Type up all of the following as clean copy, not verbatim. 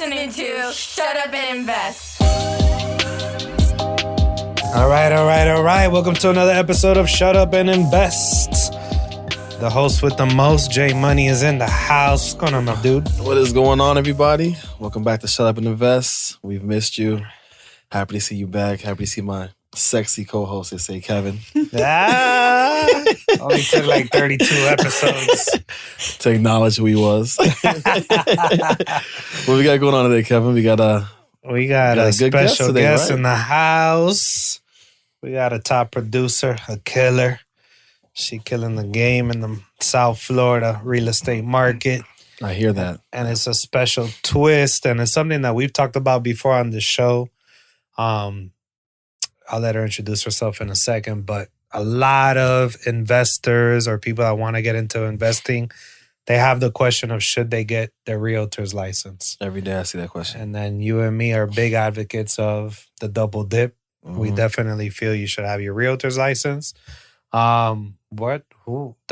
listening to Shut Up and Invest. All right. Welcome to another episode of Shut Up and Invest. The host with the most, J Money, is in the house. What's going on, my dude? What is going on, everybody? Welcome back to Shut Up and Invest. We've missed you. Happy to see you back. Happy to see my sexy co-host, they say, Kevin. Only took like 32 episodes. To acknowledge who he was. What we got going on today, Kevin? We got a good special today, guest right? in the house. We got a top producer, a killer. She killing the game in the South Florida real estate market. I hear that. And it's a special twist, and it's something that we've talked about before on the show. I'll let her introduce herself in a second, but a lot of investors or people that want to get into investing, they have the question of should they get their realtor's license? Every day I see that question. And then you and me are big advocates of the double dip. Mm-hmm. We definitely feel you should have your realtor's license. The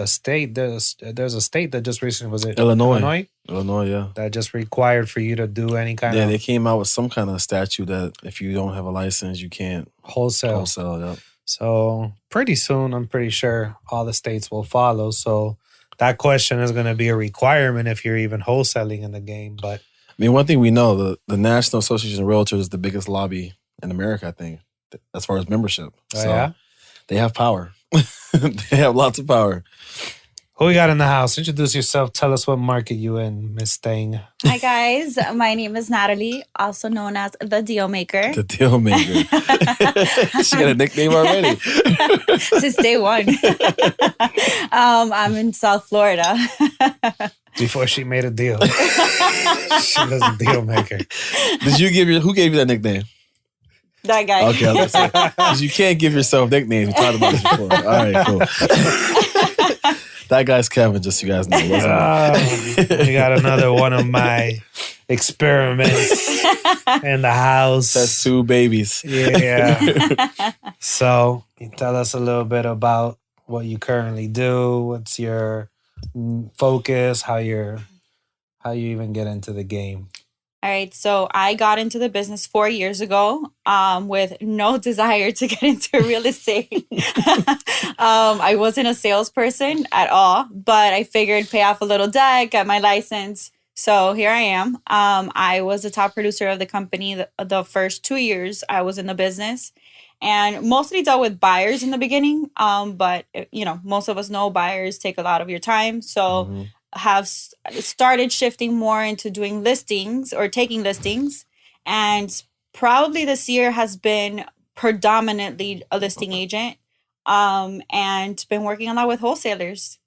state, there's a state that just recently, was it Illinois, yeah. That just required for you to do any kind Yeah, of they came out with some kind of statute that if you don't have a license, you can't wholesale. Yep. So pretty soon, I'm pretty sure all the states will follow. So that question is going to be a requirement if you're even wholesaling in the game. But I mean, one thing we know, the National Association of Realtors is the biggest lobby in America, I think, as far as membership. They have power. They have lots of power. Who we got in the house? Introduce yourself. Tell us what market you in, Miss Thing. Hi, guys. My name is Natalie, also known as The Deal Maker. The Deal Maker. She got a nickname already. Since day one. I'm in South Florida. Before she made a deal. She was a deal maker. Who gave you that nickname? That guy. Okay, I was gonna say, 'cause you can't give yourself nicknames. We talked about this before. All right, cool. That guy's Kevin, just so you guys know. We got another one of my experiments in the house. That's two babies. Yeah. So, you tell us a little bit about what you currently do. What's your focus? How you even get into the game? All right. So I got into the business 4 years ago with no desire to get into real estate. I wasn't a salesperson at all, but I figured pay off a little debt, get my license. So here I am. I was the top producer of the company the first 2 years I was in the business, and mostly dealt with buyers in the beginning. But, most of us know buyers take a lot of your time. So have started shifting more into doing listings or taking listings. And probably this year has been predominantly a listing agent and been working a lot with wholesalers.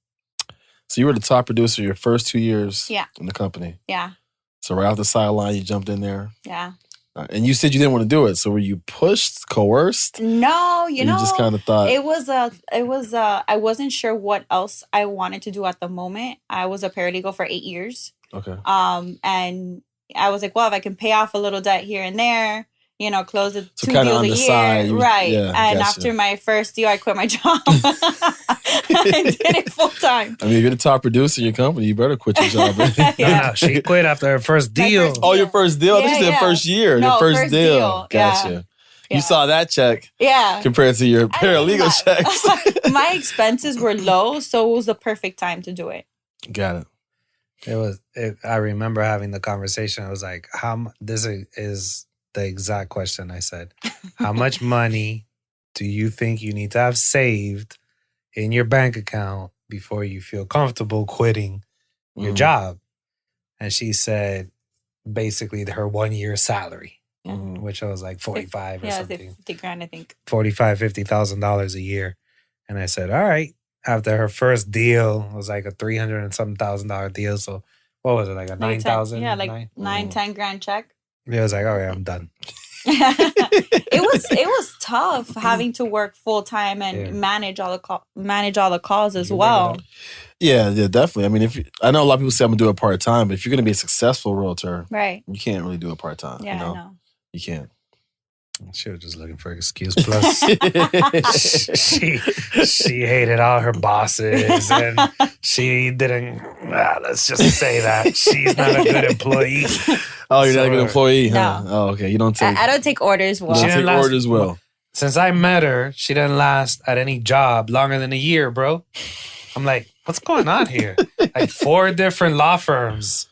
So you were the top producer your first 2 years in the company. Yeah. So right off the sideline, you jumped in there. Yeah. And you said you didn't want to do it. So were you pushed, coerced? No, you just kind of thought it was I wasn't sure what else I wanted to do at the moment. I was a paralegal for 8 years. Okay. And I was like, well, if I can pay off a little debt here and there, close it So 2 kinda deals on a the year. side, Right. yeah, And gotcha. after my first deal, I quit my job. I did it full time. I mean, if you're the top producer in your company, you better quit your job. No, she quit after her first deal. Oh, your first deal? Yeah, This is the first year. No, your first first deal. deal. Gotcha. Yeah. You saw that check Yeah. compared to your paralegal checks. My expenses were low, so it was the perfect time to do it. Got it. I remember having the conversation. I was like, this is the exact question I said. How much money do you think you need to have saved in your bank account before you feel comfortable quitting your job? And she said, basically her 1 year salary, which was like 45 or something. 50 grand, I think. $50,000 a year. And I said, all right. After her first deal, it was like a $300 and something thousand deal. So what was it, like a 9,000? Yeah, like 10 grand check. It was like, okay, I'm done. It was tough having to work full time and manage all the calls as well. Yeah, definitely. I mean, I know a lot of people say I'm gonna do it part time, but if you're gonna be a successful realtor, right, you can't really do it part time. Yeah, I know. You can't. She was just looking for an excuse. Plus, she hated all her bosses, and she didn't. Let's just say that she's not a good employee. Oh, you're not a good employee, huh? No. Oh, okay. You don't take. I don't take orders well. You don't She didn't take last- orders well. Since I met her, she didn't last at any job longer than a year, bro. I'm like, what's going on here? Like 4 different law firms.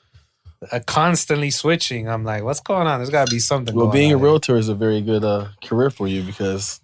Constantly switching. I'm like, what's going on? There's got to be something. Well, going being on a realtor is a very good career for you because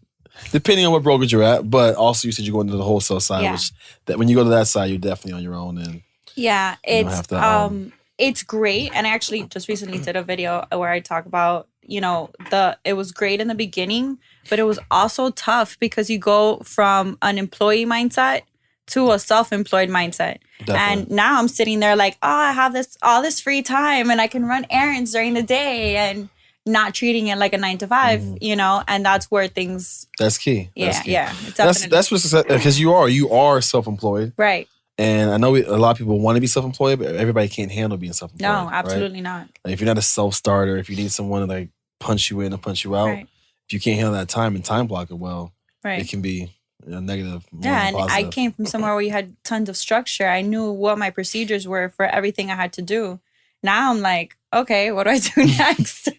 depending on what brokerage you're at, but also you said you're going to the wholesale side, Yeah. which that when you go to that side, you're definitely on your own. And Yeah, You don't it's have to, it's great. And I actually just recently did a video where I talk about, it was great in the beginning, but it was also tough because you go from an employee mindset to a self-employed mindset. definitely. And now I'm sitting there like, oh, I have all this free time and I can run errands during the day and not treating it like a 9 to 5, and that's where things, That's key. That's key. it's definitely That's what's because you are self-employed, right. and I know a lot of people want to be self-employed, but everybody can't handle being self-employed. No, right? absolutely not. Like if you're not a self-starter, if you need someone to like punch you in and punch you out, Right. if you can't handle that time and time block it well, Right. it can be negative. more Yeah, than and I positive. came from somewhere where you had tons of structure. I knew what my procedures were for everything I had to do. Now I'm like, okay, what do I do next?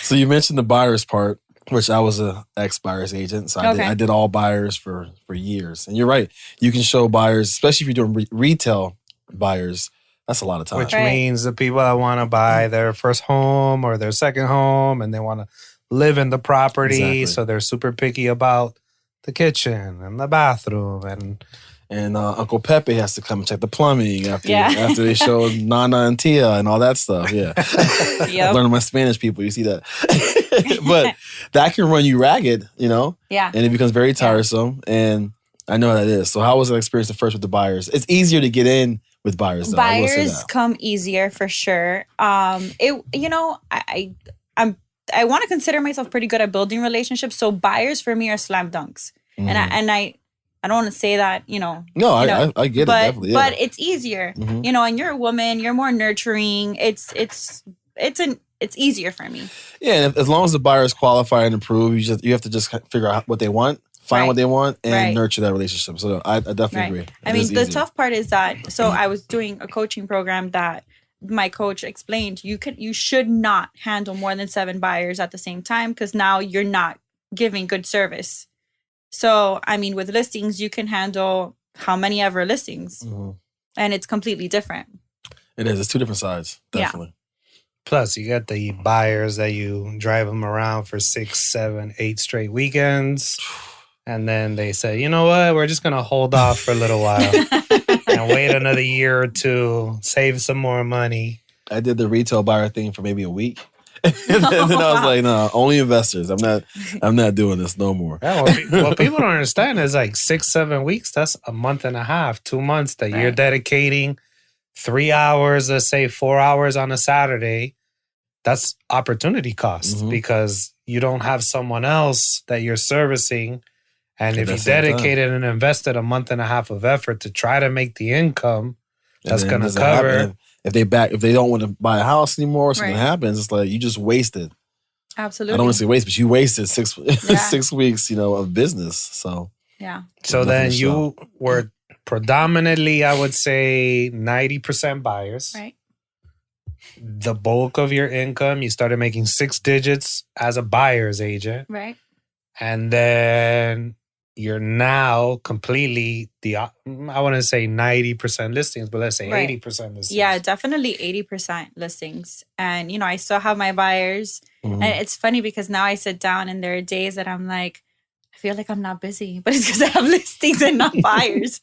So you mentioned the buyers part, which I was a ex-buyers agent, so Okay. I did all buyers for years. And you're right, you can show buyers, especially if you're doing retail buyers. That's a lot of time. Which Right. means the people that want to buy their first home or their second home and they want to live in the property. Exactly. So they're super picky about the kitchen and the bathroom. And Uncle Pepe has to come and check the plumbing after Yeah. after they show Nana and Tia and all that stuff. Yeah. Yep. Learning my Spanish people, you see that. But that can run you ragged, Yeah. and it becomes very tiresome. And I know how that is. So how was that experience at first with the buyers? It's easier to get in with buyers, though. I will say Buyers that. come easier for sure. I want to consider myself pretty good at building relationships. So buyers for me are slam dunks. Mhm. And I don't want to say that, No, you know, I get it, but definitely. Yeah. but it's easier, Mhm. and you're a woman, you're more nurturing. It's easier for me. Yeah, and as long as the buyers qualify and improve, you have to just figure out what they want, find Right. what they want, and Right. nurture that relationship. So I definitely Right. agree. I It mean, is the easier. tough part is that. So I was doing a coaching program that my coach explained. You should not handle more than 7 buyers at the same time because now you're not giving good service. So I mean, with listings, you can handle how many ever listings, Mhm. and it's completely different. It is. It's 2 different sides. Yeah. Definitely. Plus, you got the buyers that you drive them around for 6, 7, 8 straight weekends. And then they say, you know what? We're just going to hold off for a little while and wait another year or 2, save some more money. I did the retail buyer thing for maybe a week. And then I was like, no, only investors. I'm not doing this no more. Yeah, what people don't understand is like 6, 7 weeks. That's a month and a half, 2 months that you're Right. dedicating 3 hours, let's say 4 hours on a Saturday. That's opportunity cost Mhm. because you don't have someone else that you're servicing. And At if the you same time. dedicated and invested a month and a half of effort to try to make the income, And that's then going to doesn't happen. cover. If they don't want to buy a house anymore, something Right. happens, it's like you just wasted. Absolutely. I don't want to say waste, but you wasted 6 Yeah. 6 weeks, of business. So Yeah. So Nothing then to you were predominantly, I would say, 90% buyers. Right. The bulk of your income, you started making 6 digits as a buyer's agent. Right. And then you're now completely I want to say 90% listings, but let's say Right. 80% listings. Yeah, definitely 80% listings. And, I still have my buyers. mhm. And it's funny because now I sit down and there are days that I'm like, I feel like I'm not busy, but it's because I have listings and not buyers.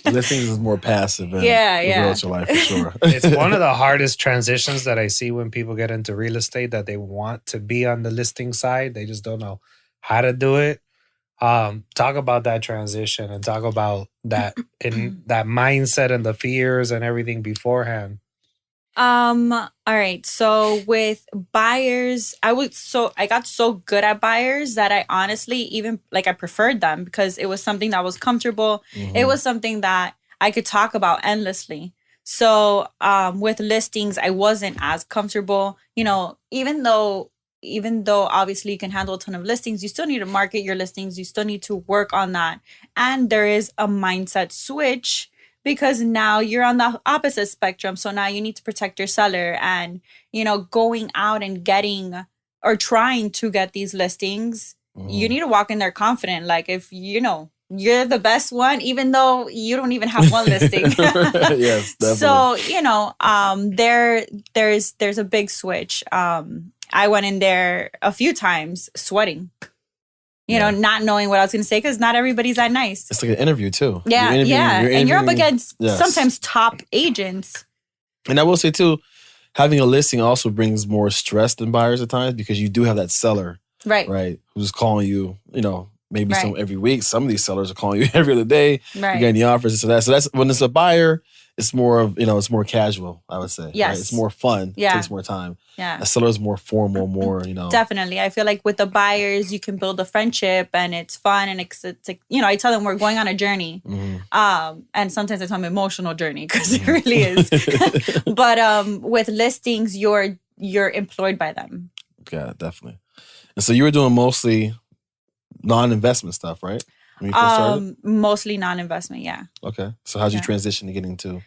listings is more passive than Yeah, the yeah. realtor life for sure. It's one of the hardest transitions that I see when people get into real estate, that they want to be on the listing side. They just don't know how to do it. Talk about that transition and talk about that in that mindset and the fears and everything beforehand. All right. So with buyers, I got so good at buyers that I honestly even I preferred them because it was something that was comfortable. Mhm. It was something that I could talk about endlessly. So with listings, I wasn't as comfortable, even though even though obviously you can handle a ton of listings, you still need to market your listings. You still need to work on that. And there is a mindset switch because now you're on the opposite spectrum. So now you need to protect your seller and, going out and getting or trying to get these listings, you need to walk in there confident. Like if, you're the best one, even though you don't even have one listing. Yes, definitely. So, there's a big switch. I went in there a few times sweating, not knowing what I was going to say because not everybody's that nice. It's like an interview too. Yeah, and you're up against sometimes top agents. And I will say too, having a listing also brings more stress than buyers at times because you do have that seller, right, who's calling you, maybe some every week. Some of these sellers are calling you every other day. Right. You're getting the offers and that. So that's when it's a buyer, it's more of, it's more casual, I would say. Yes. Right? It's more fun. Yeah. It takes more time. Yeah. A seller is more formal, more, Definitely. I feel like with the buyers, you can build a friendship and it's fun. And it's like, I tell them we're going on a journey. Mm-hmm. And sometimes I tell them emotional journey because it really is. But with listings, you're employed by them. Yeah, definitely. And so you were doing mostly non-investment stuff, right? When you first started? Mostly non-investment, yeah. Okay. So how'd you transition to getting into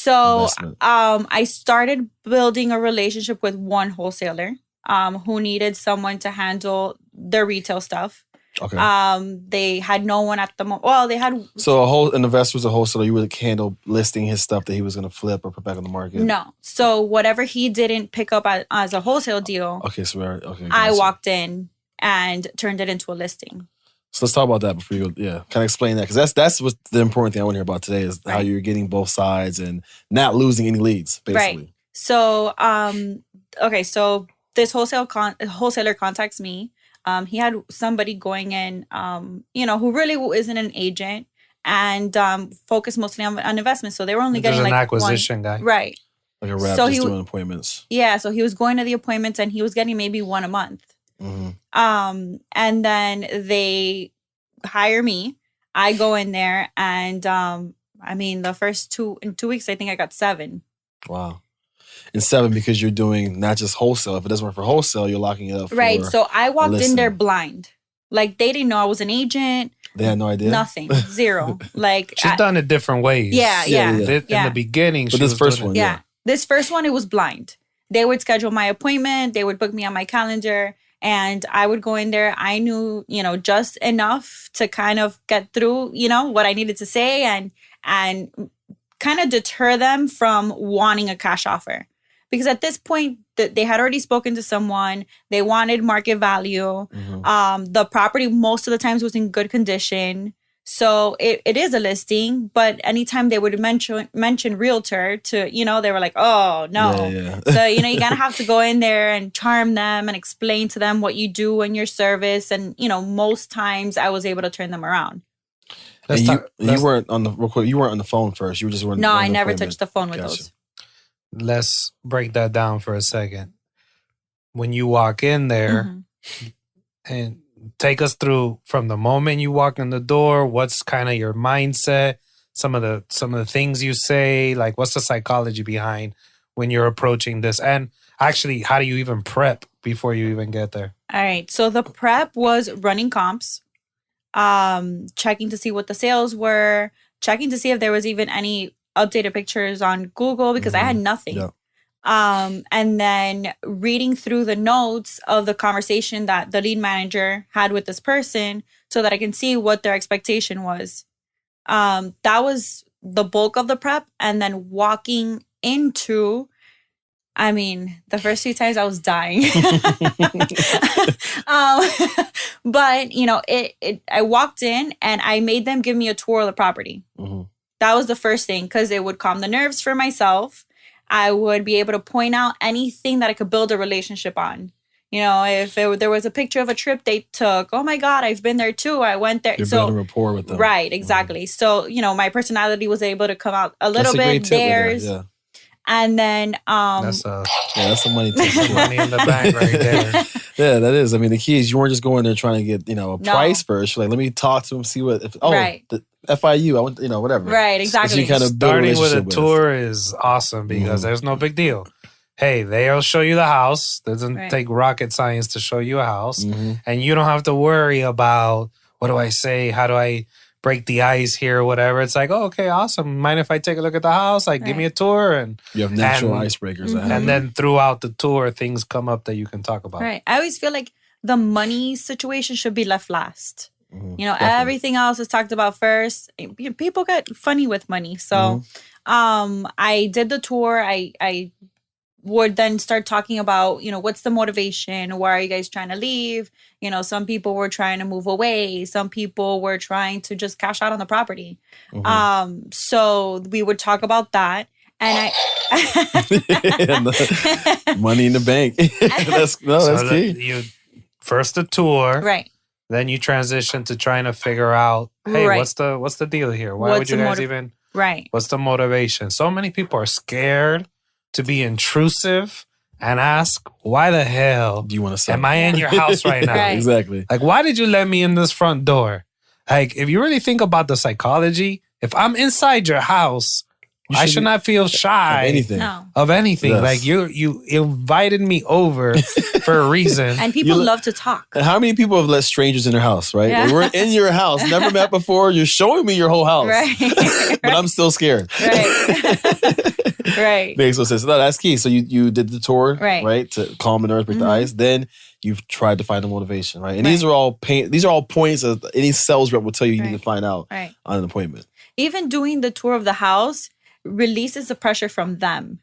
investment? I started building a relationship with one wholesaler who needed someone to handle their retail stuff. Okay. They had no one at the moment. Well, they had... So an investor was a wholesaler. You would handle listing his stuff that he was going to flip or put back on the market? No. So whatever he didn't pick up as a wholesale deal, I walked in and turned it into a listing. So let's talk about that before you go. Yeah, kind of explain that because that's what the important thing I want to hear about today is how you're getting both sides and not losing any leads, basically. Right. So, so this wholesaler contacts me. He had somebody going in, who really isn't an agent and focused mostly on investments. So they were only getting an acquisition guy, right? Like a rep, just doing appointments. Yeah, so he was going to the appointments and he was getting maybe one a month. Mm-hmm. And then they hire me. I go in there and the first 2 weeks, I think I got 7. Wow. And 7 because you're doing not just wholesale. If it doesn't work for wholesale, you're locking it up. Right. So I walked in there blind. Like they didn't know I was an agent. They had no idea. Nothing. Zero. Like she's done it different ways. Yeah. In the beginning, but this first one, this first one, it was blind. They would schedule my appointment. They would book me on my calendar. And I would go in there. I knew, just enough to kind of get through, what I needed to say and kind of deter them from wanting a cash offer. Because at this point, they had already spoken to someone. They wanted market value. Mm-hmm. The property most of the times was in good condition. So it is a listing, but anytime they would mention realtor to, they were like, oh, no. Yeah. So, you gotta have to go in there and charm them and explain to them what you do and your service. And, most times I was able to turn them around. You weren't on the phone first. You were just running. No, I never touched the phone with those. Let's break that down for a second. When you walk in there and take us through from the moment you walk in the door, what's kind of your mindset, some of the things you say, like what's the psychology behind when you're approaching this? And actually, how do you even prep before you even get there? All right. So the prep was running comps, checking to see what the sales were, checking to see if there was even any updated pictures on Google because I had nothing. Yeah. And then reading through the notes of the conversation that the lead manager had with this person so that I can see what their expectation was. That was the bulk of the prep. And then walking into, the first few times I was dying. But, I walked in and I made them give me a tour of the property. Mm-hmm. That was the first thing because it would calm the nerves for myself. I would be able to point out anything that I could build a relationship on. If there was a picture of a trip they took, oh my God, I've been there too. I went there. You're building rapport with them. Right, exactly. So, my personality was able to come out a little bit. Theirs. Yeah. And then that's some money. Money in the bank right there. Yeah, that is. The key is you weren't just going there trying to get, a price first. You're like, let me talk to him, see what the FIU, I want, whatever. Right, exactly. So you kind of starting with a tour is awesome because there's no big deal. hey, they'll show you the house. Doesn't take rocket science to show you a house. And you don't have to worry about, what do I say? How do I break the ice here or whatever? It's like, oh, okay, awesome. Mind if I take a look at the house? Like, give me a tour. And you have natural icebreakers. And then throughout the tour, things come up that you can talk about. Right. I always feel like the money situation should be left last. You know, Definitely. everything else is talked about first. People get funny with money. So I did the tour. I would then start talking about, you know, what's the motivation? Why are you guys trying to leave? You know, some people were trying to move away. Some people were trying to just cash out on the property. So we would talk about that. And money in the bank. That's key. You first the tour. Right. Then you transition to trying to figure out, hey, what's the deal here? Why would you guys even... Right. What's the motivation? So many people are scared to be intrusive and ask, why the hell do you want to sell? Am I in your house right now? Right. Exactly. Like, why did you let me in this front door? Like, if you really think about the psychology, if I'm inside your house, I should not feel shy of anything. Yes. Like, you invited me over for a reason. And people love to talk. And how many people have let strangers in their house, right? Yeah. Like, we're in your house, never met before. You're showing me your whole house. Right. But I'm still scared. Right. Right. Makes no sense. No, that's key. So you did the tour, right, to calm and earth, break the ice. Then you've tried to find the motivation, right? And these are all points that any sales rep will tell you need to find out on an appointment. Even doing the tour of the house releases the pressure from them.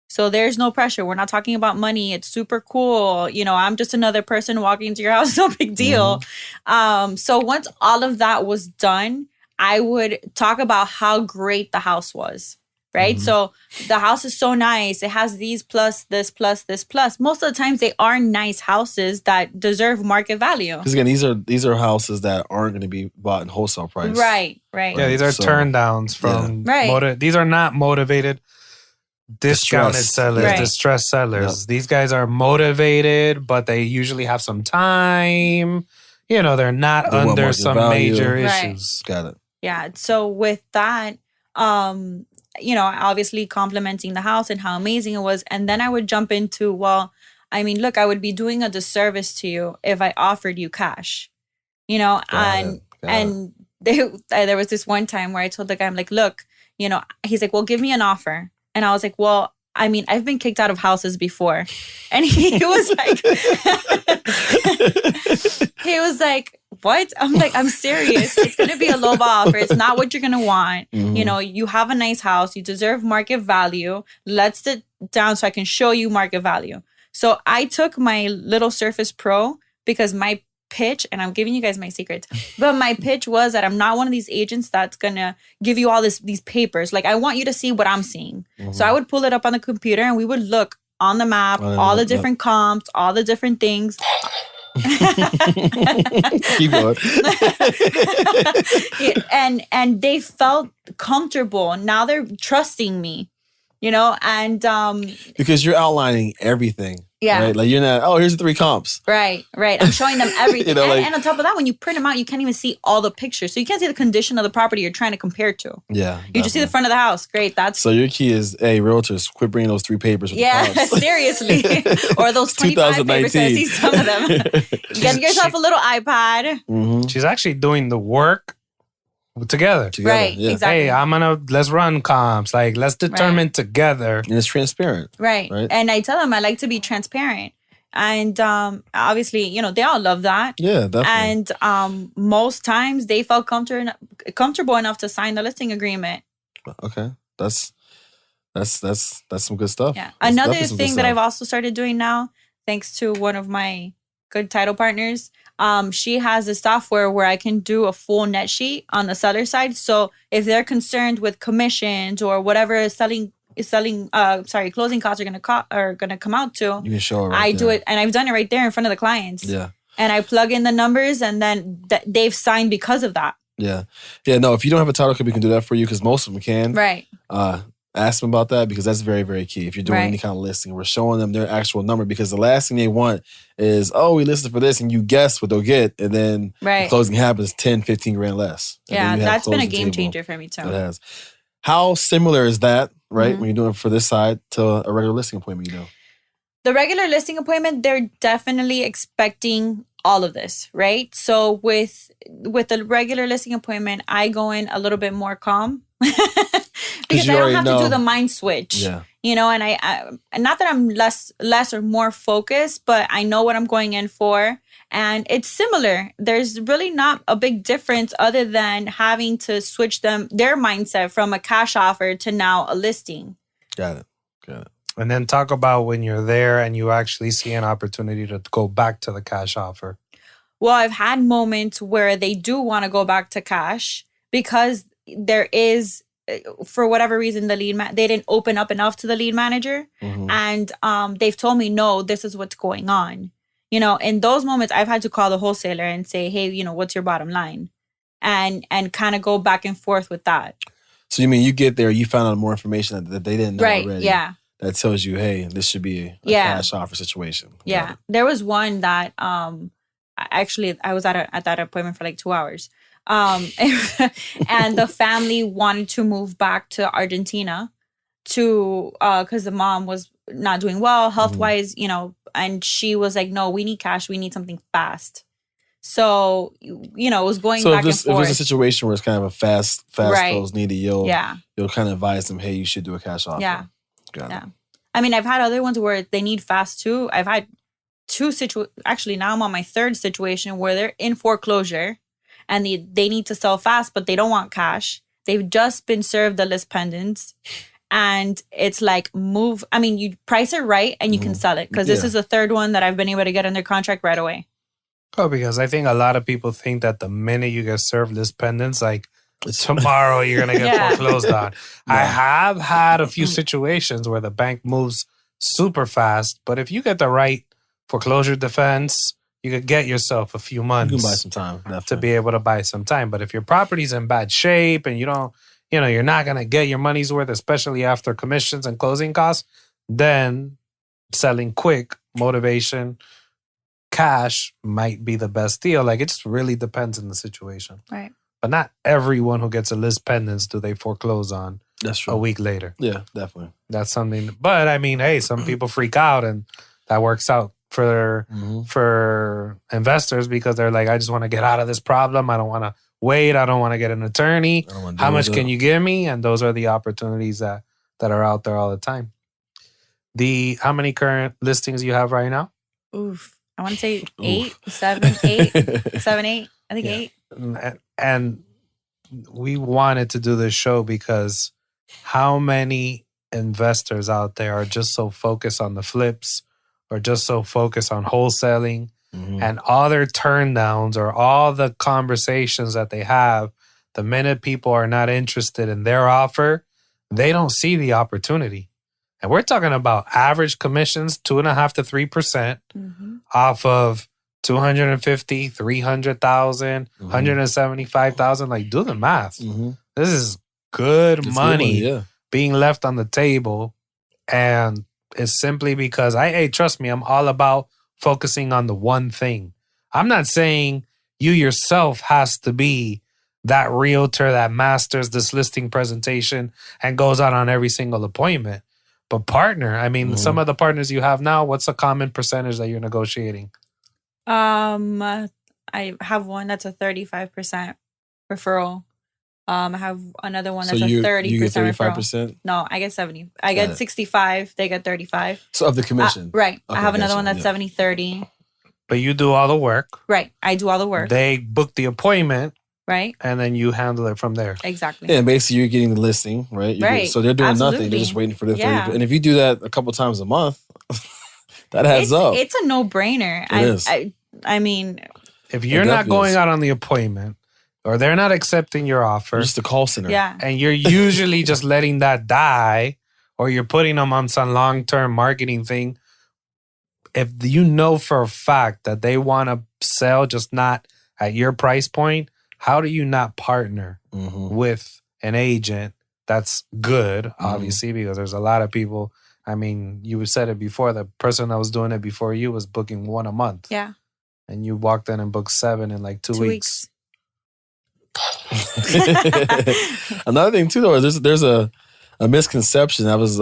So there's no pressure. We're not talking about money. It's super cool. You know, I'm just another person walking into your house. No big deal. So once all of that was done, I would talk about how great the house was. Right. So the house is so nice. It has these plus this plus this plus. Most of the times they are nice houses that deserve market value. Because again, these are houses that aren't going to be bought in wholesale price. Right. Right. Yeah, these are turn downs from these are not motivated discounted sellers, distressed sellers. Yep. These guys are motivated, but they usually have some time. You know, they're not under some major issues. Got it. Yeah. So with that, you know, obviously complimenting the house and how amazing it was. And then I would jump into, well, I mean, look, I would be doing a disservice to you if I offered you cash, you know, and there was this one time where I told the guy, I'm like, look, you know, he's like, well, give me an offer. And I was like, well, I mean, I've been kicked out of houses before. And he was like, what? I'm like, I'm serious. It's going to be a low ball offer. It's not what you're going to want. You know, you have a nice house. You deserve market value. Let's sit down so I can show you market value. So I took my little Surface Pro because my pitch, and I'm giving you guys my secrets, but my pitch was that I'm not one of these agents that's going to give you all these papers. Like, I want you to see what I'm seeing. So I would pull it up on the computer and we would look on the map, all the different comps, all the different things. Keep going. and they felt comfortable. Now they're trusting me, you know, and because you're outlining everything. Yeah. Right? Like, you're not, here's the 3 comps. Right. I'm showing them everything. You know, and on top of that, when you print them out, you can't even see all the pictures. So you can't see the condition of the property you're trying to compare to. Yeah. You just see the front of the house. Great. So your key is, hey, realtors, quit bringing those 3 papers with the comps. Seriously. Or those 25 papers. I see some of them. Get yourself a little iPad. She's actually doing the work together. Right, exactly. Hey, let's run comps. Like, let's determine together. And it's transparent. Right. And I tell them I like to be transparent. And obviously, you know, they all love that. Yeah, definitely. And most times they felt comfortable enough to sign the listing agreement. Okay. That's some good stuff. Yeah. Another thing that I've also started doing now, thanks to one of my good title partners, she has a software where I can do a full net sheet on the seller side. So if they're concerned with commissions or whatever closing costs are gonna come out to, you can show it. I do it, and I've done it right there in front of the clients. Yeah. And I plug in the numbers, and then they've signed because of that. Yeah. Yeah. No, if you don't have a title company, we can do that for you because most of them can. Right. Ask them about that because that's very, very key. If you're doing any kind of listing, we're showing them their actual number because the last thing they want is, we listed for this and you guess what they'll get. And then the closing happens 10, 15 grand less. Yeah, that's been a game changer for me too. It has. How similar is that, right, when you're doing it for this side to a regular listing appointment you do? The regular listing appointment, they're definitely expecting all of this, right? So with the regular listing appointment, I go in a little bit more calm because I don't have to do the mind switch. Yeah. You know, and I not that I'm less or more focused, but I know what I'm going in for. And it's similar. There's really not a big difference other than having to switch their mindset from a cash offer to now a listing. Got it. And then talk about when you're there and you actually see an opportunity to go back to the cash offer. Well, I've had moments where they do want to go back to cash because there is, for whatever reason, the they didn't open up enough to the lead manager. Mm-hmm. And they've told me, no, this is what's going on. You know, in those moments, I've had to call the wholesaler and say, hey, you know, what's your bottom line? And kind of go back and forth with that. So you mean you get there, you found out more information that they didn't know already. Right, yeah. That tells you, hey, this should be a cash offer situation. Yeah. There was one that actually I was at that appointment for like 2 hours. And the family wanted to move back to Argentina because the mom was not doing well health-wise, you know, and she was like, no, we need cash. We need something fast. So, you know, it was going back and forth. If there's a situation where it's kind of a fast right. close needed, you'll kind of advise them, hey, you should do a cash offer. Yeah. Yeah. I mean, I've had other ones where they need fast too. I've had actually now I'm on my third situation where they're in foreclosure and they need to sell fast, but they don't want cash. They've just been served the list pendants. And it's like you price it right and you can sell it. Because this is the third one that I've been able to get under contract right away. Oh, because I think a lot of people think that the minute you get served list pendants, like tomorrow you're going to get foreclosed on. Yeah. I have had a few situations where the bank moves super fast. But if you get the right foreclosure defense, you could get yourself a few months. You can buy some time. Definitely. To be able to buy some time. But if your property's in bad shape and you're not going to get your money's worth, especially after commissions and closing costs, then selling quick, motivation, cash might be the best deal. Like, it just really depends on the situation. Right. But not everyone who gets a list pendants do they foreclose on. That's true. A week later. Yeah, definitely. That's something. But, I mean, hey, some people freak out and that works out for investors because they're like, I just want to get out of this problem. I don't want to wait. I don't want to get an attorney. How much can you give me? And those are the opportunities that are out there all the time. How many current listings you have right now? Oof. I want to say 8, 7, 8. 7, 8. I think 8. And we wanted to do this show because how many investors out there are just so focused on the flips or just so focused on wholesaling and all their turn downs or all the conversations that they have, the minute people are not interested in their offer, they don't see the opportunity. And we're talking about average commissions, 2.5% to 3% off of 250, 300,000, 175,000. Like, do the math. This is good money being left on the table. And it's simply because trust me, I'm all about focusing on the one thing. I'm not saying you yourself has to be that realtor that masters this listing presentation and goes out on every single appointment. But partner, I mean, some of the partners you have now, what's a common percentage that you're negotiating? I have one that's a 35% referral. I have another one that's a 30% you get 35%? Referral. No, I get 70. I get 65. They get 35. So of the commission? Right. Okay, I have another one that's 70-30. But you do all the work. Right. I do all the work. They book the appointment. Right. And then you handle it from there. Exactly. Yeah, and basically you're getting the listing, right? So they're doing nothing. They're just waiting for the 30. And if you do that a couple times a month, that adds up. It's a no-brainer. It is. I mean, if you're not going out on the appointment or they're not accepting your offer, just the call center. Yeah. And you're usually just letting that die or you're putting them on some long-term marketing thing, if you know for a fact that they want to sell just not at your price point, how do you not partner with an agent that's good, obviously, because there's a lot of people. I mean, you said it before, the person that was doing it before you was booking 1 a month. Yeah. And you walked in and booked 7 in like 2 weeks. Another thing too, though, there's a misconception. I was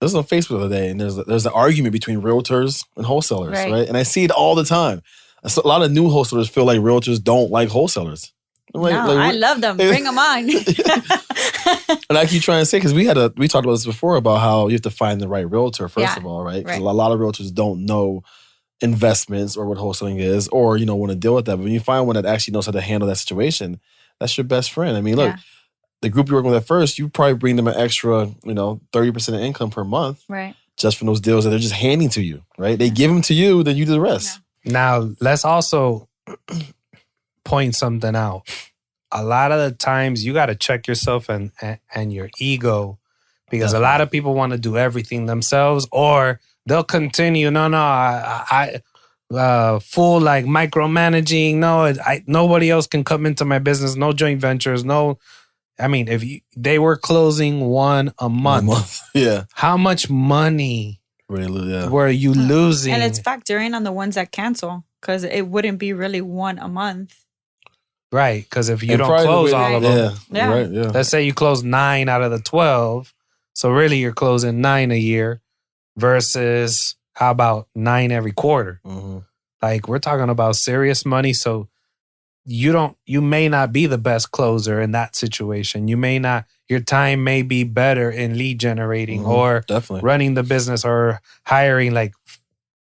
this was on Facebook the other day, and there's an argument between realtors and wholesalers, right? And I see it all the time. So a lot of new wholesalers feel like realtors don't like wholesalers. I love them. Bring them on. And I keep trying to say, because we talked about this before about how you have to find the right realtor first of all, right? Because a lot of realtors don't know investments or what wholesaling is, or want to deal with that. But when you find one that actually knows how to handle that situation, that's your best friend. I mean, look. The group you're working with at first, you probably bring them an extra, 30% of income per month. Right. Just from those deals that they're just handing to you, right? They give them to you, then you do the rest. Yeah. Now, let's also point something out. A lot of the times you got to check yourself and your ego, because a lot of people want to do everything themselves, or they'll continue. I full like micromanaging. No, nobody else can come into my business. No joint ventures. No. I mean, if they were closing one a month, how much money were you losing? And it's factoring on the ones that cancel, because it wouldn't be really one a month. Right, because if you don't close all of them, let's say you close 9 out of the 12, so really you're closing 9 a year versus how about 9 every quarter? Mm-hmm. Like, we're talking about serious money, so you may not be the best closer in that situation. Your time may be better in lead generating or running the business or hiring. Like,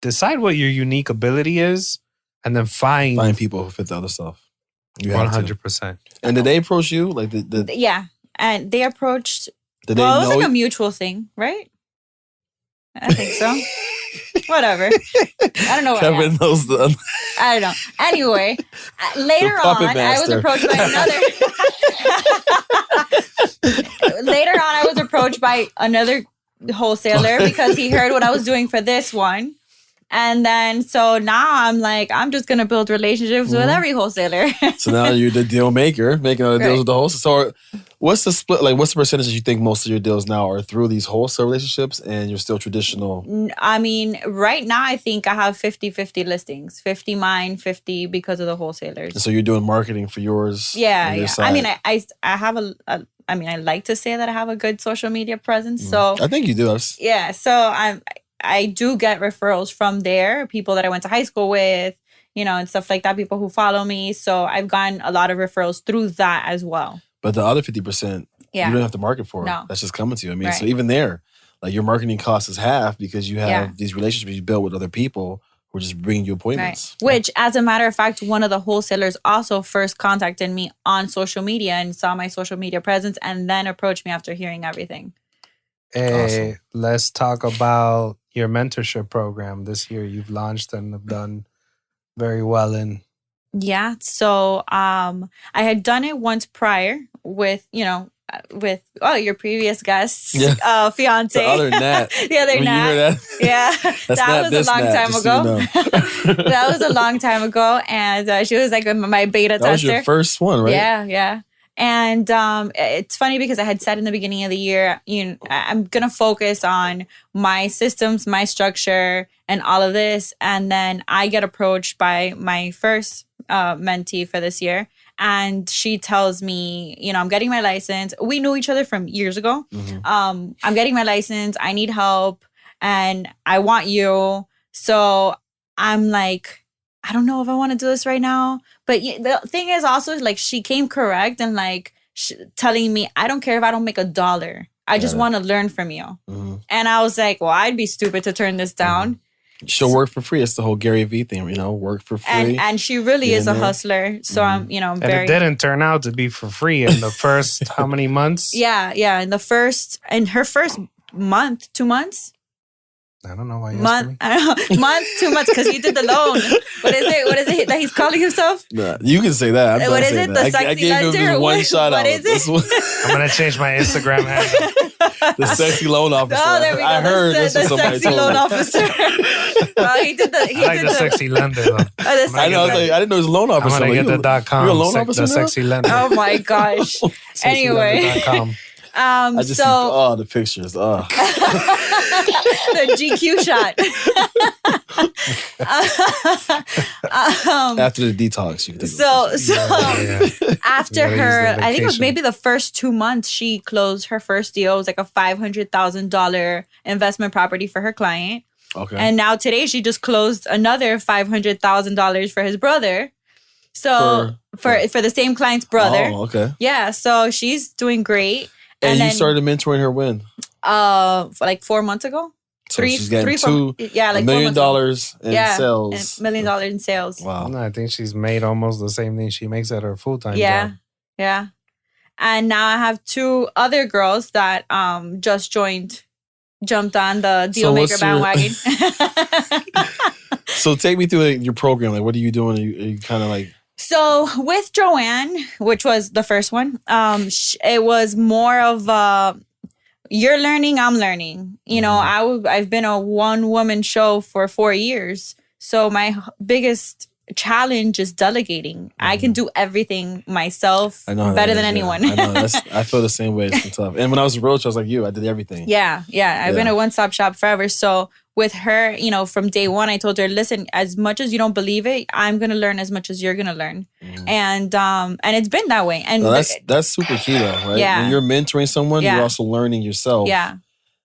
decide what your unique ability is and then find people who fit the other stuff. 100%. And did they approach you? Like, yeah. And they approached, it was like a mutual thing, right? I think so. Whatever. I don't know what Kevin knows the... I don't know. Anyway, later on, I was approached by another wholesaler because he heard what I was doing for this one. And then, so now I'm like, I'm just going to build relationships with every wholesaler. So now you're the deal maker, making other deals with the wholesaler. So what's the split? Like, what's the percentage that you think most of your deals now are through these wholesale relationships and you're still traditional? I mean, right now, I think I have 50-50 listings. 50 mine, 50 because of the wholesalers. And so you're doing marketing for yours? Yeah. I mean, I have I like to say that I have a good social media presence. So I think you do. Yeah. So I do get referrals from there, people that I went to high school with, and stuff like that, people who follow me. So I've gotten a lot of referrals through that as well. But the other 50%, you don't have to market for. No. That's just coming to you. I mean, so even there, like, your marketing cost is half because you have these relationships you build with other people who are just bringing you appointments. Right. Which, as a matter of fact, one of the wholesalers also first contacted me on social media and saw my social media presence and then approached me after hearing everything. Awesome. Let's talk about your mentorship program this year. You've launched and have done very well in. Yeah. So I had done it once prior with your previous guest, fiance. The other Nat. The other Nat. Yeah. That was a long time ago. That was a long time ago. And she was like my beta tester. That was your first one, right? Yeah. And it's funny because I had said in the beginning of the year, I'm going to focus on my systems, my structure, and all of this. And then I get approached by my first mentee for this year. And she tells me, I'm getting my license. We knew each other from years ago. Mm-hmm. I'm getting my license. I need help. And I want you. So I'm like, I don't know if I want to do this right now. But the thing is also, like, she came correct and, like, telling me, I don't care if I don't make $1. I just want to learn from you. Mm-hmm. And I was like, well, I'd be stupid to turn this down. Mm-hmm. She'll work for free. It's the whole Gary Vee thing, work for free. And she really is a hustler. So I'm, and it didn't turn out to be for free in the first, how many months? Yeah. In her first month, 2 months. I don't know why you month, 2 months, because he did the loan. What is it that he's calling himself? Nah, you can say that. What is it? The sexy I gave him just one shout out. What is it? I'm gonna change my Instagram handle. The sexy loan officer. Oh, there we go. I heard the sexy loan officer. Well, he did the sexy lender though. I know. I didn't know he was a loan officer. I'm gonna get the .com. You're a loan officer the sexy lender. Oh my gosh. Anyway. I just see the pictures. The GQ shot. After the detox, you can take after Gotta use her, the I think it was vacation. maybe the first 2 months, she closed her first deal. It was like a $500,000 investment property for her client. Okay. And now today she just closed another $500,000 for his brother. So for the same client's brother. Oh, okay. Yeah. So she's doing great. And you then, started mentoring her when? For like 4 months ago. So she's getting like $1 million in sales. $1 million in sales. Wow. No, I think she's made almost the same thing she makes at her full-time job. Yeah. And now I have 2 other girls that just jumped on the deal maker bandwagon. So take me through your program. Like, what are you doing? Are you kind of like... So with Joanne, which was the first one, it was more of you're learning, I'm learning. You know, I've been a one-woman show for 4 years. So my biggest challenge is delegating. I can do everything myself better than anyone. I know. I feel the same way. It's been tough. And when I was a Roach, I was like you. I did everything. Yeah. I've been a one-stop shop forever. So with her, you know, from day one, I told her, listen, as much as you don't believe it, I'm going to learn as much as you're going to learn. And it's been that way. And that's super key though, right? Yeah. When you're mentoring someone, you're also learning yourself. Yeah.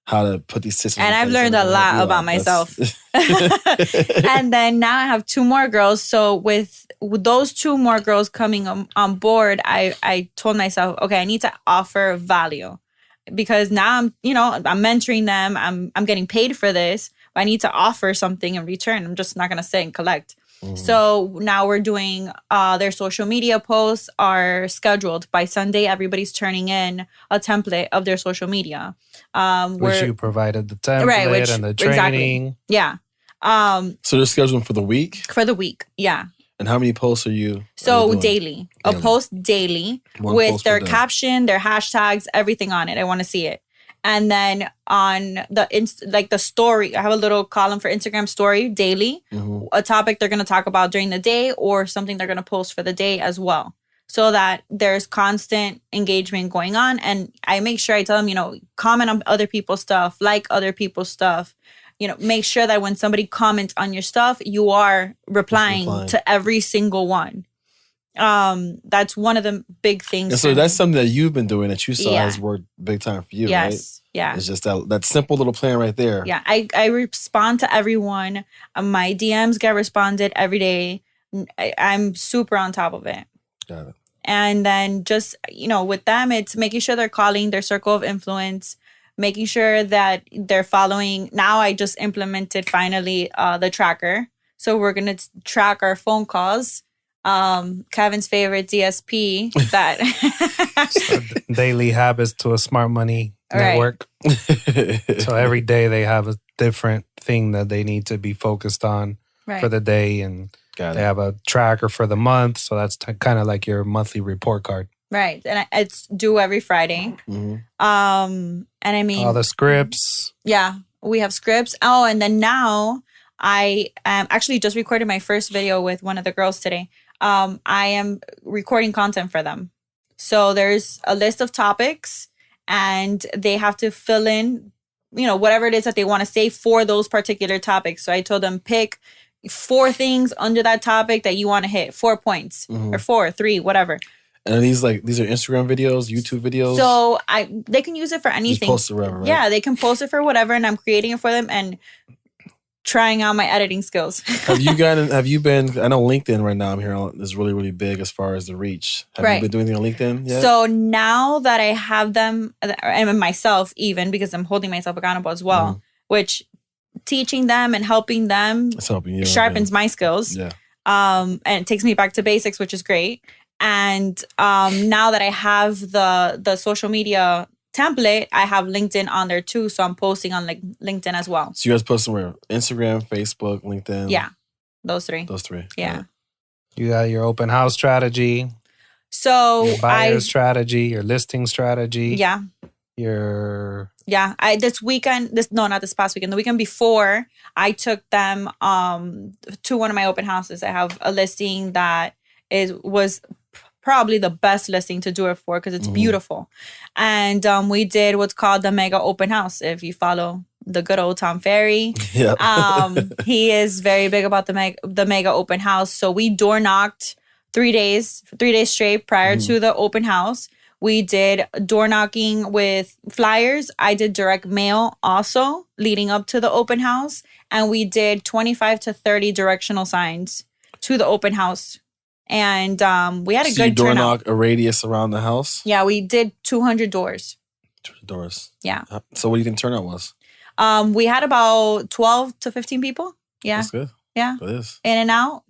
How to put these systems and in I've place learned a and lot help you about out. myself. And then now I have 2 more girls. So with those 2 more girls coming on board, I told myself, okay, I need to offer value because now I'm mentoring them. I'm getting paid for this. But I need to offer something in return. I'm just not going to sit and collect. So now we're doing their social media posts are scheduled by Sunday. Everybody's turning in a template of their social media. Which you provided the template and the training. Exactly. Yeah. So they're scheduling for the week? For the week. Yeah. And how many posts are you doing? Daily. A post daily with their caption, their hashtags, everything on it. I want to see it. And then on the story, I have a little column for Instagram story daily, a topic they're going to talk about during the day or something they're going to post for the day as well. So that there's constant engagement going on. And I make sure I tell them, comment on other people's stuff, like other people's stuff. Make sure that when somebody comments on your stuff, you are replying to every single one. That's one of the big things. And so that's something that you've been doing that you saw has worked big time for you, right? Yeah. It's just that simple little plan right there. Yeah. I respond to everyone. My DMs get responded every day. I'm super on top of it. Got it. And then just, with them, it's making sure they're calling their circle of influence, making sure that they're following. Now I just implemented finally the tracker. So we're going to track our phone calls. Kevin's favorite DSP that Daily habits to a smart money network. So every day they have a different thing that they need to be focused on for the day. And they have a tracker for the month. So that's kind of like your monthly report card. Right. And it's due every Friday. And I mean, all the scripts. Yeah, we have scripts. Oh, and then now I actually just recorded my first video with one of the girls today. I am recording content for them. So there's a list of topics and they have to fill in, whatever it is that they want to say for those particular topics. So I told them pick 4 things under that topic that you want to hit, 4 points or 4, 3, whatever. And these are Instagram videos, YouTube videos? So they can use it for anything. Just post it wherever, right? Yeah, they can post it for whatever and I'm creating it for them and trying out my editing skills. Have you been, I know LinkedIn right now I'm hearing is really, really big as far as the reach. Have you been doing anything on LinkedIn yet? So now that I have them, and myself even, because I'm holding myself accountable as well, which teaching them and helping them sharpens my skills. Yeah. And it takes me back to basics, which is great. And now that I have the social media template, I have LinkedIn on there too. So I'm posting on LinkedIn as well. So you guys post somewhere? Instagram, Facebook, LinkedIn? Yeah. Those three. Yeah. You got your open house strategy. So your buyer strategy, your listing strategy. Yeah. This weekend, not this past weekend, the weekend before, I took them to one of my open houses. I have a listing that was probably the best listing to do it for because it's beautiful. And we did what's called the mega open house. If you follow the good old Tom Ferry. Yeah. He is very big about the mega open house. So we door knocked 3 days straight prior to the open house. We did door knocking with flyers. I did direct mail also leading up to the open house. And we did 25 to 30 directional signs to the open house. And we had a good door turnout. knock a radius around the house? Yeah, we did 200 doors. 200 doors. Yeah. So what do you think turnout was? We had about 12 to 15 people. Yeah. That's good. Yeah. It is. In and out.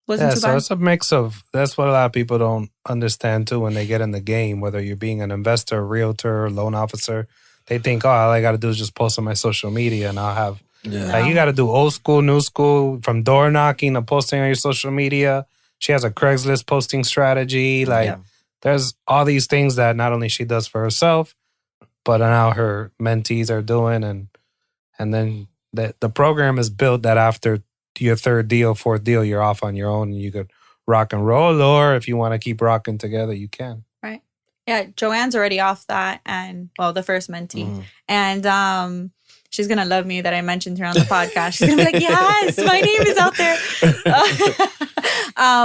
Wasn't too so bad. it's a mix of, that's what a lot of people don't understand too when they get in the game, whether you're being an investor, realtor, loan officer. They think, oh, all I got to do is just post on my social media and I'll have, like, you got to do old school, new school, from door knocking to posting on your social media. She has a Craigslist posting strategy. Like, there's all these things that not only she does for herself, but now her mentees are doing. And then the program is built that after your third deal, fourth deal, you're off on your own and you could rock and roll. Or if you want to keep rocking together, you can. Right. Yeah. Joanne's already off that. And, well, the first mentee. And she's going to love me that I mentioned her on the podcast. She's going to be like, yes, my name is out there.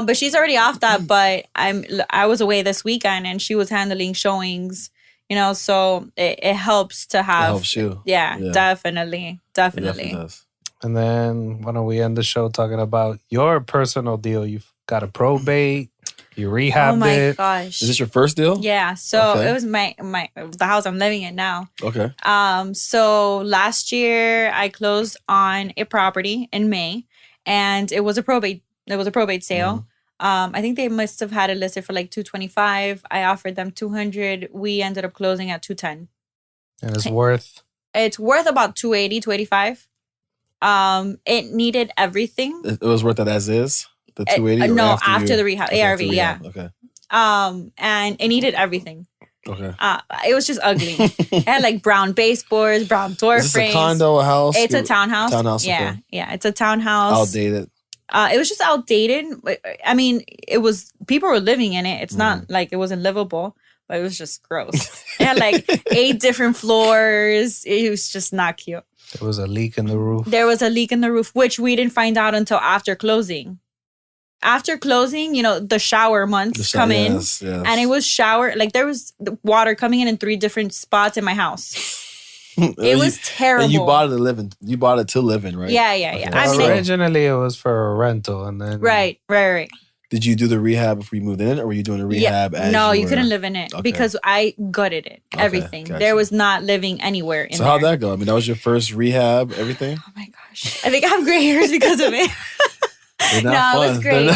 But she's already off that. But I was away this weekend and she was handling showings, you know, so it helps to have. It helps you. Yeah. Definitely. It definitely does. And then why don't we end the show talking about your personal deal? You've got a probate, you rehabbed Oh my it. gosh. Is this your first deal? Yeah. So Okay. it was the house I'm living in now. Okay. So last year I closed on a property in May and it was a probate sale. I think they must have had it listed for like $225. I offered them $200. We ended up closing at $210. And it's worth about $280, $285. It needed everything. It was worth it as is? The 280? No, after the rehab. Okay, ARV, after yeah. Okay. And it needed everything. Okay. It was just ugly. It had like brown baseboards, brown door Is this frames. a condo, a house? It's a townhouse. Townhouse, Yeah, okay. yeah. It's a townhouse. Outdated. It was just outdated. I mean, people were living in it. It's not like it wasn't livable, but it was just gross. It had like 8 different floors. It was just not cute. there was a leak in the roof. There was a leak in the roof, which we didn't find out until after closing. After closing, you know, the shower months come in. Yes. And it was there was water coming in 3 different spots in my house. It was terrible. And you bought it to live in. You bought it to live in, right? Yeah. Okay. I mean, Originally, it was for a rental, and then right. Did you do the rehab before you moved in, or were you doing a rehab? Yeah. As No, you you were? couldn't live in it because I gutted it. Okay, Everything. gotcha. There was not living anywhere in So there. how'd that go? I mean, that was your first rehab, everything? Oh my gosh. I think I have gray hairs because of it. They're not No, fun. it was great.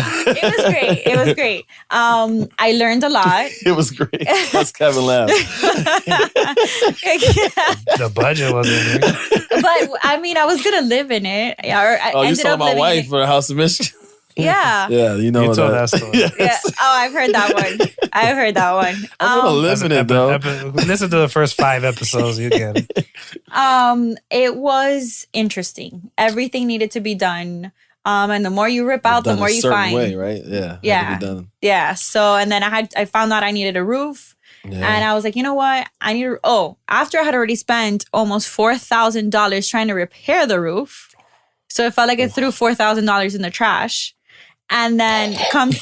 It was great. I learned a lot. It was great. That's Kevin laugh. the budget wasn't there. But I mean, I was gonna live in it. Or I Oh, you ended saw up my living wife in for a house of Michigan. it. Yeah. Yeah, you know You told that. that story. Yes. Yeah. Oh, I've heard that one. I'm gonna live in it though. Listen to the first 5 episodes, you get it. It was interesting. Everything needed to be done. And the more you rip out, the Done more a you certain find. way, right? Yeah. Yeah. Had to be done. Yeah. So, and then I found out I needed a roof. Yeah. And I was like, you know what? After I had already spent almost $4,000 trying to repair the roof. So it felt like it threw $4,000 in the trash. And then come to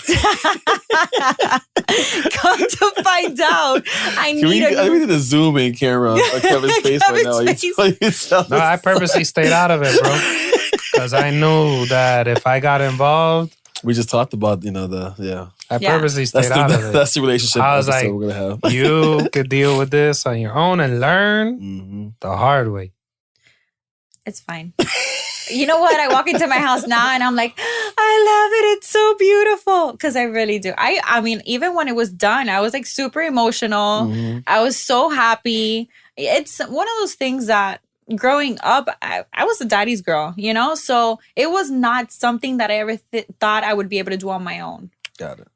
find out, I we need a need a zoom in camera on Kevin's face right now. Kevin's No, I purposely stayed out of it, bro. Because I knew that if I got involved, We just talked about, I purposely stayed out of it. That's the relationship I was episode like, we're gonna have. You could deal with this on your own and learn Mm-hmm. the hard way. It's fine. You know what? I walk into my house now and I'm like, I love it. It's so beautiful. Because I really do. I mean, even when it was done, I was like super emotional. Mm-hmm. I was so happy. It's one of those things that growing up, I was a daddy's girl, So it was not something that I ever thought I would be able to do on my own. Got it.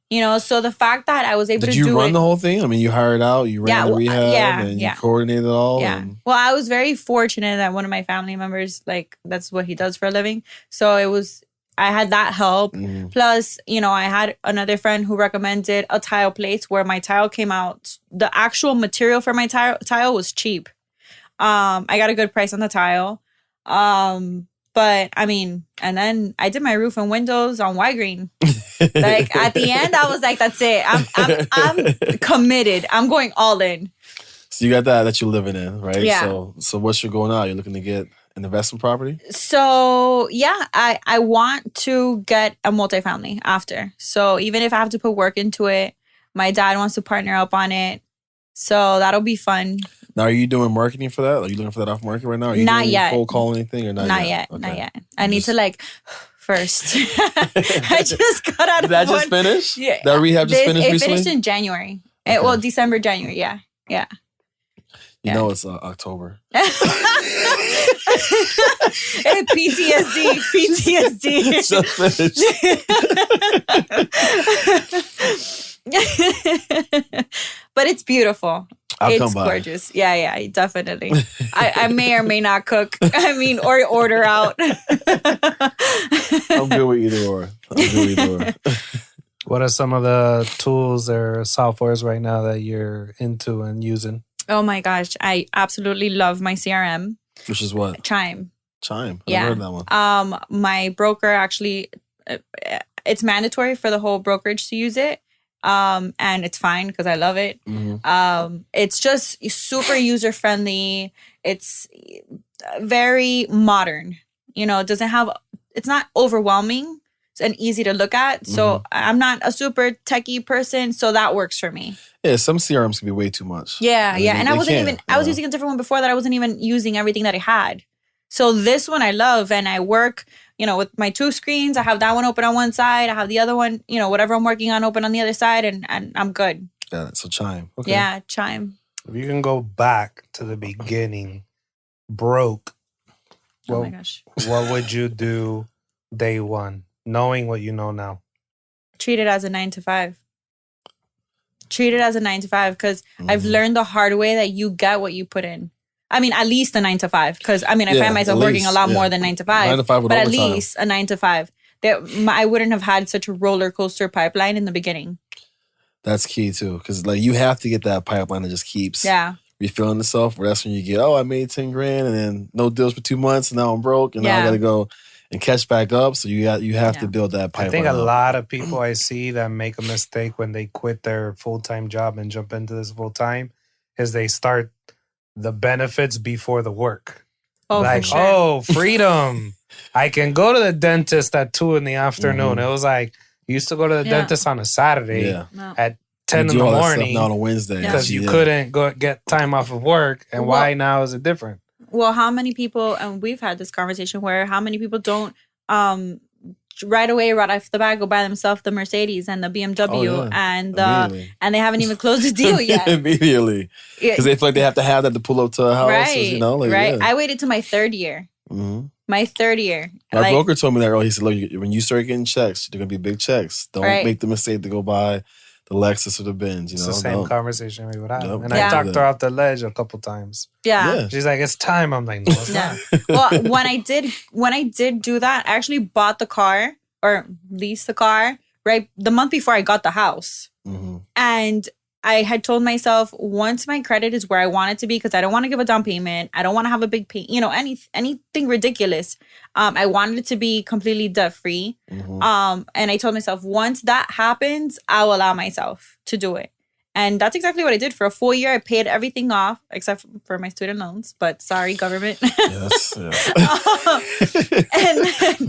So the fact that I was able to do it. Did you run the whole thing? I mean, you hired out, you ran the rehab, and you coordinated it all. Yeah. And Well, I was very fortunate that one of my family members, that's what he does for a living. So I had that help. Mhm. Plus, I had another friend who recommended a tile place where my tile came out. The actual material for my tile was cheap. I got a good price on the tile. But I mean, and then I did my roof and windows on white green. Like at the end, I was like, that's it. I'm committed. I'm going all in. So you got that you're living in, right? Yeah. So what's your goal now? You're looking to get an investment property? So yeah, I want to get a multifamily after. So even if I have to put work into it, my dad wants to partner up on it. So that'll be fun. Now, are you doing marketing for that? Are you looking for that off market right now? Are you Not doing yet. Cold call anything or not yet? Okay. Not yet. I need to like first. I just got out of Did that one. just finish? Yeah. That rehab just finished It recently? finished in January. Okay. Well, December, January. Yeah. Yeah. You know it's October. PTSD. PTSD. Just finished. But it's beautiful. I'll come It's by. gorgeous. Yeah, definitely. I may or may not cook. I mean, or order out. I'm good with either or. What are some of the tools or softwares right now that you're into and using? Oh my gosh, I absolutely love my CRM. Which is what? Chime. Chime. I Yeah. heard that one. My broker actually, it's mandatory for the whole brokerage to use it. And it's fine because I love it. Mm-hmm. It's just super user friendly. It's very modern. You know, it's not overwhelming and easy to look at. So I'm not a super techie person. So that works for me. Yeah, some CRMs can be way too much. Yeah. And I wasn't even, I was Yeah. using a different one before that. I wasn't even using everything that I had. So this one I love, and I work, you know, with my 2 screens. I have that one open on one side. I have the other one, you know, whatever I'm working on open on the other side, and I'm good. Got it. So Chime. Okay. Yeah, Chime. If you can go back to the beginning, broke, Oh what, my gosh. what would you do day one, knowing what you know now? Treat it as a 9 to 5. Treat it as a 9 to 5 because I've learned the hard way that you get what you put in. I mean, at least a 9 to 5 because I mean, I Yeah, find myself at working a least, lot yeah. more than 9 to 5. 9 to 5 with but at overtime. least a 9 to 5. I wouldn't have had such a roller coaster pipeline in the beginning. That's key too, because like you have to get that pipeline that just keeps refilling itself. Where that's when you get, I made 10 grand and then no deals for 2 months, and now I'm broke, and now I got to go and catch back up. So you have to build that pipeline. I think a up. lot of people I see that make a mistake when they quit their full-time job and jump into this full-time is they start the benefits before the work. Oh, like, for sure. oh, freedom. I can go to the dentist at 2 in the afternoon. It was like, you used to go to the dentist on a Saturday No. at 10 You in do the all that stuff morning now on a Wednesday because you couldn't go get time off of work. And Well- why now is it different? Well, how many people, and we've had this conversation where how many people don't right off the bat go buy themselves the Mercedes and the BMW and they haven't even closed the deal yet. Immediately. Because they feel like they have to have that to pull up to a house. Right. You know, like, right. Yeah. I waited till my 3rd year. Mhm. My 3rd year. My broker told me that earlier. He said, look, when you start getting checks, they're going to be big checks. Don't make the mistake to go buy the Lexus or the Benz. You It's know? the same conversation we would have. Nope. And Yeah. I talked her out the ledge a couple times. Yeah. She's like, it's time. I'm like, no, it's Yeah. not. Well, when I did do that, I actually bought the car or leased the car right the month before I got the house. Mm-hmm. And I had told myself once my credit is where I want it to be, because I don't want to give a down payment. I don't want to have a big pay, anything ridiculous. I wanted it to be completely debt free. Mm-hmm. And I told myself once that happens, I will allow myself to do it. And that's exactly what I did. For a full year, I paid everything off except for my student loans. But sorry, government. Yes. Yeah. And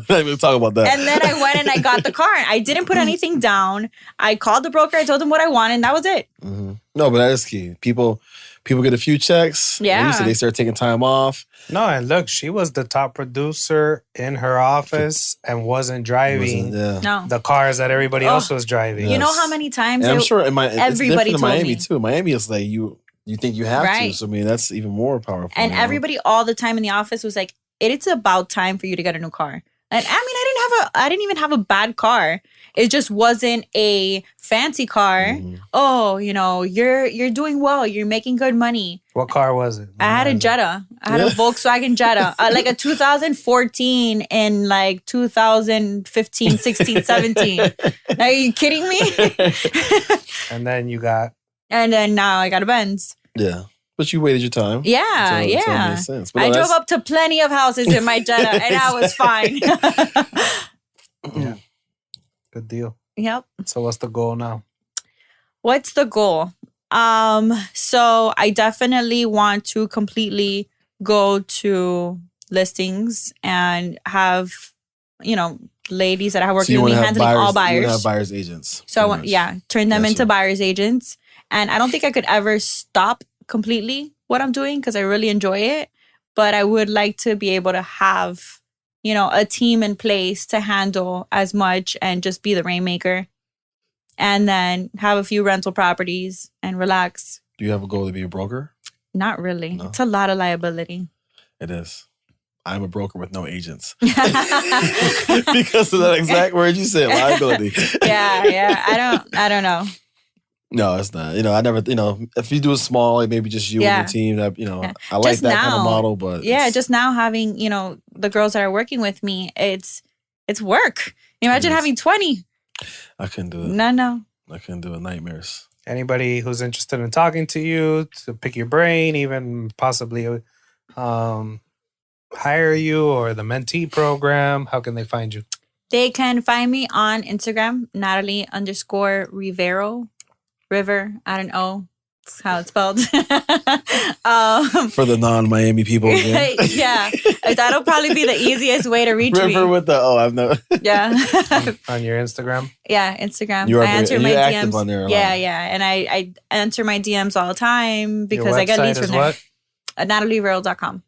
Not even talk about that. and then I went and I got the car. I didn't put anything down. I called the broker. I told him what I wanted, and that was it. Mm-hmm. No, but that is key. People get a few checks. Yeah. Like you said, they start taking time off. No, and look, she was the top producer in her office and wasn't driving No. the cars that everybody else was driving. You know how many times And I'm sure everybody it's different in told Miami me. too. Miami is like you think you have Right. to. So I mean that's even more powerful. And you know? everybody all the time in the office was like, it's about time for you to get a new car. And I mean, I didn't even have a bad car. It just wasn't a fancy car. Mhm. Oh, you're doing well. You're making good money. What car was it? I had a Jetta. I had a Volkswagen Jetta. Like a 2014 and like 2015, 16, 17. Are you kidding me? And then you got And then now I got a Benz. Yeah. But you waited your time. Yeah, until it yeah. made sense. But I no, drove that's- up to plenty of houses in my Jetta, and I was fine. Yeah. Good deal. Yep. So what's the goal now? What's the goal? So I definitely want to completely go to listings and have, ladies that are So working you with want me to have handling buyers, all You want buyers. to have buyers agents. So I pretty want, much. turn them Gotcha. into buyers agents. And I don't think I could ever stop completely what I'm doing because I really enjoy it. But I would like to be able to have, a team in place to handle as much and just be the rainmaker. And then have a few rental properties and relax. Do you have a goal to be a broker? Not really. No. It's a lot of liability. It is. I'm a broker with no agents. Because of that exact word you said, liability. Yeah. I don't know. No, it's not. I never, if you do it small, like maybe just you and your team, that, I like Just that kind of now. model, but Yeah, just now having, the girls that are working with me, it's work. Imagine It is. having 20. I couldn't do it. No. I couldn't do it. Nightmares. Anybody who's interested in talking to you, to pick your brain, even possibly hire you or the mentee program, how can they find you? They can find me on Instagram, Natalie_Rivero. River, I don't know. That's how it's spelled. For the non-Miami people again. Yeah. That'll probably be the easiest way to reach River me. with the, I've never. Yeah. On your Instagram? Yeah, Instagram. You are I answer my you're DMs. active on there a lot. Yeah. And I answer my DMs all the time because Your I get website leads is from there. what? NatalieReal.com.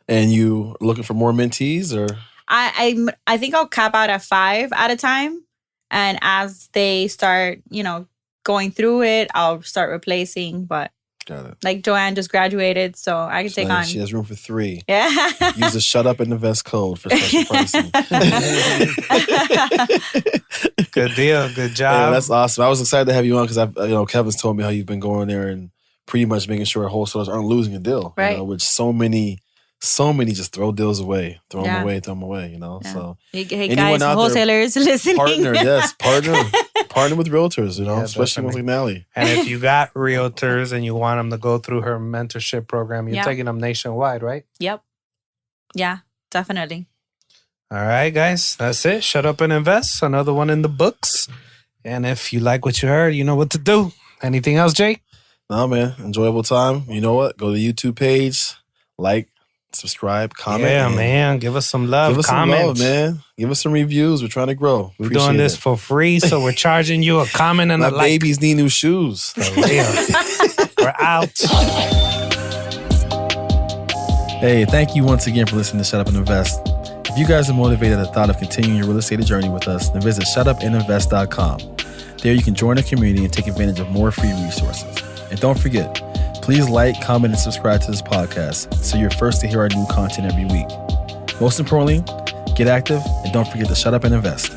And you looking for more mentees or? I think I'll cap out at 5 at a time. And as they start, going through it, I'll start replacing. But Got it. like Joanne just graduated, so I can take Now on. She has room for 3. Yeah. Use the shut up and invest code for special pricing. Good deal. Good Yeah, job. that's awesome. I was excited to have you on because Kevin's told me how you've been going there and pretty much making sure wholesalers aren't losing a deal. Right. Which so many just throw deals away, throw them away. Yeah. So Hey anyone guys, out there, wholesalers listening. partner with realtors. Yeah, Especially with Nally. And if you got realtors and you want them to go through her mentorship program, you're Yeah. taking them nationwide, right? Yep. Yeah, definitely. All right, guys. That's it. Shut up and invest. Another one in the books. And if you like what you heard, you know what to do. Anything else, Jake? No, man. Enjoyable time. You know what? Go to the YouTube page, like, subscribe, comment. Yeah, and man. Give us some love. Give us Comment. some love, man. Give us some reviews. We're trying to grow. We're Appreciate doing this it. for free, so we're charging you a comment and My a like. babies need new shoes. For real. We're out. Hey, thank you once again for listening to Shut Up and Invest. If you guys are motivated at the thought of continuing your real estate journey with us, then visit shutupandinvest.com. There you can join a community and take advantage of more free resources. And don't forget, please like, comment, and subscribe to this podcast so you're first to hear our new content every week. Most importantly, get active and don't forget to shut up and invest.